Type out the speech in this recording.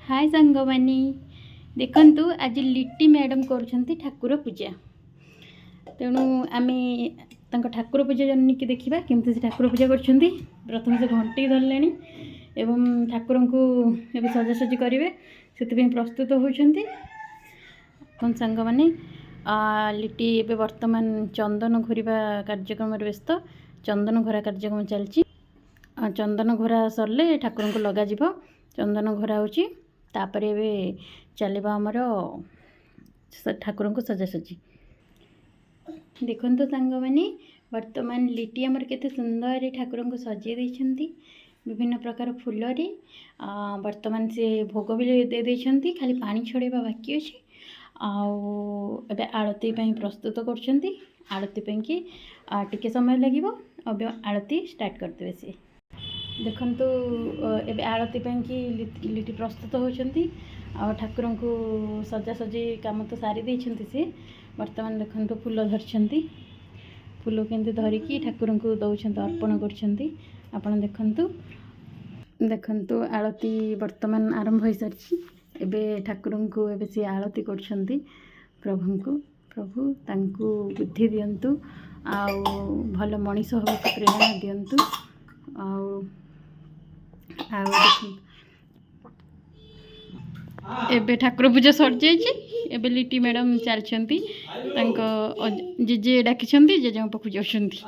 हाय सांगमानी देखंतु आज लिट्टी मैडम करुछंती ठाकुर पूजा तेणु आमे तांको ठाकुर पूजा जन्नी की देखिबा केमती से ठाकुर पूजा करछंती। प्रथम से घंटी धरलेनी एवं ठाकुर को एबे सजासजी करिवे सेति प्रस्तुत होछंती। कोन सांग माने लिट्टी एबे वर्तमान चंदन घोरिबा कार्यक्रम व्यस्त चंदन घोरा कार्यक्रम चलची। चंदन घोरा सरले ठाकुर को लगा जिवो चंदन घोरा होची तापर एबे चलेबा हमर ठाकुर को सजासजी। देखंतु सांग माने वर्तमान लिट्टी हमर केते सुंदर ठाकुर को सजे देछंती विभिन्न प्रकार फूल रे वर्तमान से भोग भी दे देछंती खाली पानी छड़ेबा बाकी अछि। एबे आरती पई प्रस्तुत करछंती आरती पई कि टिके समय लागिवो अब आरती स्टार्ट कर देबे से। देखंतु एबे आरती पई कि लिट्टी प्रस्तुत होछंती आ ठाकुर को सजासजी काम तो सारी देछंती से वर्तमान देखंतु फूल धरछंती फूल केंते धरिकी ठाकुर को दउछंती अर्पण करछंती। आपण देखंतु आरती वर्तमान आरंभ होई सारछि एबे ठाकुर को एबे से आरती करछंती प्रभु तांको बुद्धि दियंतु आ भल मनीष होबा प्रेरणा दियंतु एबे ठाकुर पूजा सर जाइए एबे लिट्टी मैडम चलछंती जेजे डाकिछंती जेजे पाखु जाउछंती।